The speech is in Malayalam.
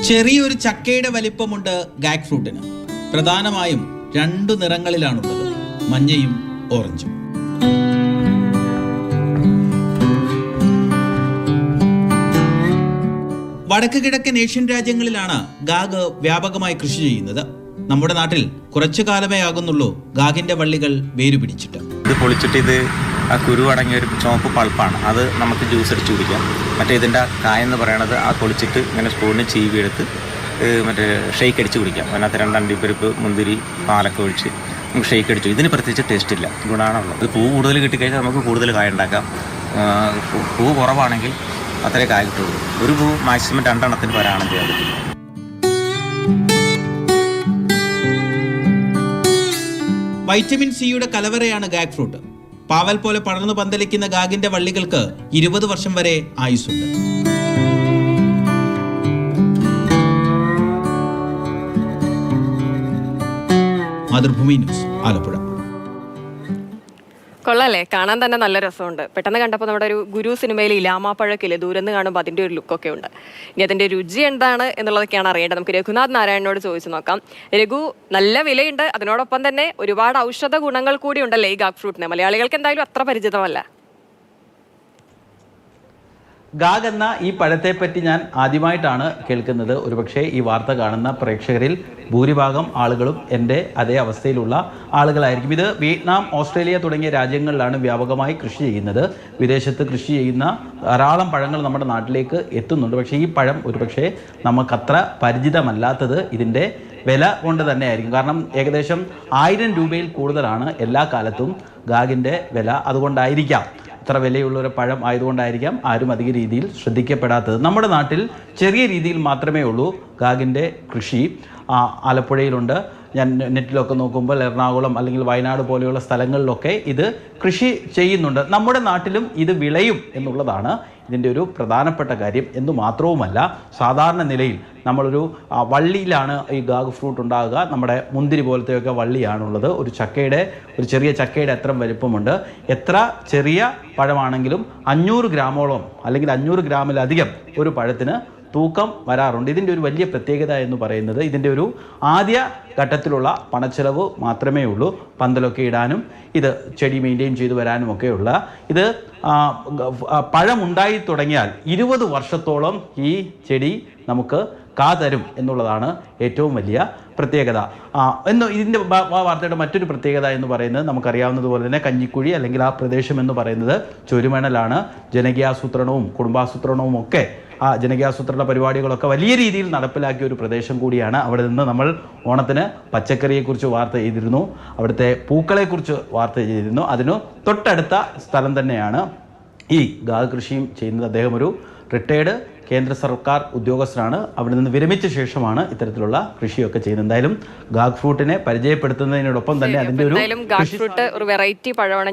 ചെറിയൊരു ചക്കയുടെ വലിപ്പമുണ്ട് ഗാഗ് ഫ്രൂട്ടിന്. പ്രധാനമായും 2 നിറങ്ങളിലാണുള്ളത്, മഞ്ഞയും ഓറഞ്ചും. വടക്ക് കിഴക്കൻ ഏഷ്യൻ രാജ്യങ്ങളിലാണ് ഗാഗ് വ്യാപകമായി കൃഷി ചെയ്യുന്നത്. നമ്മുടെ നാട്ടിൽ കുറച്ചു കാലമേ ആകുന്നുള്ളൂ ഗാഗിന്റെ വള്ളികൾ വേരുപിടിച്ചിട്ട്. ഇത് പൊളിച്ചിട്ട് ഇത് ആ കുരു അടങ്ങിയ ഒരു ചുവപ്പ് പൾപ്പാണ്. അത് നമുക്ക് ജ്യൂസ് അടിച്ച് കുടിക്കാം. മറ്റേ ഇതിൻ്റെ കായെന്ന് പറയണത് ആ പൊളിച്ചിട്ട് ഇങ്ങനെ സ്പൂണിന് ചീവി എടുത്ത് മറ്റേ ഷെയ്ക്ക് അടിച്ച് കുടിക്കാം. അതിനകത്ത് 2 അണ്ടിപ്പരിപ്പ്, മുന്തിരി, പാലൊക്കെ ഒഴിച്ച് നമുക്ക് ഷെയ്ക്ക് അടിച്ചു. ഇതിന് പ്രത്യേകിച്ച് ടേസ്റ്റ് ഇല്ല, ഗുണമാണുള്ളത്. ഇത് പൂ കൂടുതൽ കിട്ടിക്കഴിഞ്ഞാൽ നമുക്ക് കൂടുതൽ കായ ഉണ്ടാക്കാം. പൂ കുറവാണെങ്കിൽ അത്രേ കായ കിട്ടുള്ളൂ. ഒരു പൂ മാക്സിമം 2 എണ്ണത്തിന് പരാഗണം ചെയ്യാൻ പറ്റും. വൈറ്റമിൻ സിയുടെ കലവറയാണ് ഗാഗ് ഫ്രൂട്ട്. പാവൽ പോലെ പടർന്നു പന്തലിക്കുന്ന ഗാഗിന്റെ വള്ളികൾക്ക് 20 വർഷം വരെ ആയുസ്സുണ്ട്. മാതൃഭൂമി ന്യൂസ്, ആലപ്പുഴ. കൊള്ളാല്ലേ, കാണാൻ തന്നെ നല്ല രസമുണ്ട്. പെട്ടെന്ന് കണ്ടപ്പോൾ നമ്മുടെ ഒരു ഗുരു സിനിമയിൽ ഇലാമാപ്പഴക്കില്ലേ, ദൂരെന്ന് കാണുമ്പോൾ അതിൻ്റെ ഒരു ലുക്കൊക്കെ ഉണ്ട്. ഇനി അതിൻ്റെ രുചി എന്താണ് എന്നുള്ളതൊക്കെയാണ് അറിയേണ്ടത്. നമുക്ക് രഘുനാഥ് നാരായണനോട് ചോദിച്ചു നോക്കാം. രഘു, നല്ല വിലയുണ്ട്, അതിനോടൊപ്പം തന്നെ ഒരുപാട് ഔഷധ ഗുണങ്ങൾ കൂടി ഉണ്ടല്ലേ ഈ ഗാഗ് ഫ്രൂട്ടിന്. മലയാളികൾക്ക് എന്തായാലും അത്ര പരിചിതമല്ല. ഗാഗ് എന്ന ഈ പഴത്തെപ്പറ്റി ഞാൻ ആദ്യമായിട്ടാണ് കേൾക്കുന്നത്. ഒരുപക്ഷെ ഈ വാർത്ത കാണുന്ന പ്രേക്ഷകരിൽ ഭൂരിഭാഗം ആളുകളും എൻ്റെ അതേ അവസ്ഥയിലുള്ള ആളുകളായിരിക്കും. ഇത് വിയറ്റ്നാം, ഓസ്ട്രേലിയ തുടങ്ങിയ രാജ്യങ്ങളിലാണ് വ്യാപകമായി കൃഷി ചെയ്യുന്നത്. വിദേശത്ത് കൃഷി ചെയ്യുന്ന ധാരാളം പഴങ്ങൾ നമ്മുടെ നാട്ടിലേക്ക് എത്തുന്നുണ്ട്. പക്ഷേ ഈ പഴം ഒരുപക്ഷെ നമുക്കത്ര പരിചിതമല്ലാത്തത് ഇതിൻ്റെ വില കൊണ്ട് തന്നെയായിരിക്കും. കാരണം ഏകദേശം 1000 രൂപയിൽ കൂടുതലാണ് എല്ലാ കാലത്തും ഗാഗിൻ്റെ വില. അതുകൊണ്ടായിരിക്കാം, അത്ര വിലയുള്ള ഒരു പഴം ആയതുകൊണ്ടായിരിക്കാം ആരും അധിക രീതിയിൽ ശ്രദ്ധിക്കപ്പെടാത്തത്. നമ്മുടെ നാട്ടിൽ ചെറിയ രീതിയിൽ മാത്രമേ ഉള്ളൂ ഗാഗിൻ്റെ കൃഷി. ആലപ്പുഴയിലുണ്ട്. ഞാൻ നെറ്റിലൊക്കെ നോക്കുമ്പോൾ എറണാകുളം അല്ലെങ്കിൽ വയനാട് പോലെയുള്ള സ്ഥലങ്ങളിലൊക്കെ ഇത് കൃഷി ചെയ്യുന്നുണ്ട്. നമ്മുടെ നാട്ടിലും ഇത് വിളയും എന്നുള്ളതാണ് ഇതിൻ്റെ ഒരു പ്രധാനപ്പെട്ട കാര്യം. എന്ന് മാത്രവുമല്ല, സാധാരണ നിലയിൽ നമ്മളൊരു വള്ളിയിലാണ് ഈ ഗാഗ് ഫ്രൂട്ട് ഉണ്ടാകുക. നമ്മുടെ മുന്തിരി പോലത്തെയൊക്കെ വള്ളിയാണുള്ളത്. ഒരു ചെറിയ ചക്കയുടെ അത്ര വലിപ്പമുണ്ട്. എത്ര ചെറിയ പഴമാണെങ്കിലും 500 ഗ്രാമോളം അല്ലെങ്കിൽ 500 ഗ്രാമിലധികം ഒരു പഴത്തിന് തൂക്കം വരാറുണ്ട്. ഇതിൻ്റെ ഒരു വലിയ പ്രത്യേകത എന്ന് പറയുന്നത് ഇതിൻ്റെ ഒരു ആദ്യ ഘട്ടത്തിലുള്ള പണച്ചെലവ് മാത്രമേ ഉള്ളൂ. പന്തലൊക്കെ ഇടാനും ഇത് ചെടി മെയിൻറ്റെയിൻ ചെയ്തു വരാനും ഒക്കെയുള്ള ഇത് പഴമുണ്ടായി തുടങ്ങിയാൽ 20 വർഷത്തോളം ഈ ചെടി നമുക്ക് തരും എന്നുള്ളതാണ് ഏറ്റവും വലിയ പ്രത്യേകത. ഇതിൻ്റെ വാർത്തയുടെ മറ്റൊരു പ്രത്യേകത എന്ന് പറയുന്നത് നമുക്കറിയാവുന്നതുപോലെ തന്നെ കഞ്ഞിക്കുഴി അല്ലെങ്കിൽ ആ പ്രദേശം എന്ന് പറയുന്നത് ചുരുമണലാണ്. ജനകീയാസൂത്രണവും കുടുംബാസൂത്രണവും ഒക്കെ ജനകീയാസൂത്രണ പരിപാടികളൊക്കെ വലിയ രീതിയിൽ നടപ്പിലാക്കിയ ഒരു പ്രദേശം കൂടിയാണ്. അവിടെ നിന്ന് നമ്മൾ ഓണത്തിന് പച്ചക്കറിയെക്കുറിച്ച് വാർത്ത ചെയ്തിരുന്നു, അവിടുത്തെ പൂക്കളെക്കുറിച്ച് വാർത്ത ചെയ്തിരുന്നു. അതിന് തൊട്ടടുത്ത സ്ഥലം തന്നെയാണ് ഈ ഗാഗ് കൃഷിയും ചെയ്യുന്നത്. അദ്ദേഹം ഒരു റിട്ടയർഡ് കേന്ദ്ര സർക്കാർ ഉദ്യോഗസ്ഥനാണ്. അവിടെ നിന്ന് വിരമിച്ച ശേഷമാണ് ഇത്തരത്തിലുള്ള കൃഷിയൊക്കെ ചെയ്യുന്നത്. എന്തായാലും ഗാഗ് ഫ്രൂട്ടിനെ പരിചയപ്പെടുത്തുന്നതിനോടൊപ്പം തന്നെ അതിൻ്റെ ഒരു വെറൈറ്റി പഴമാണ്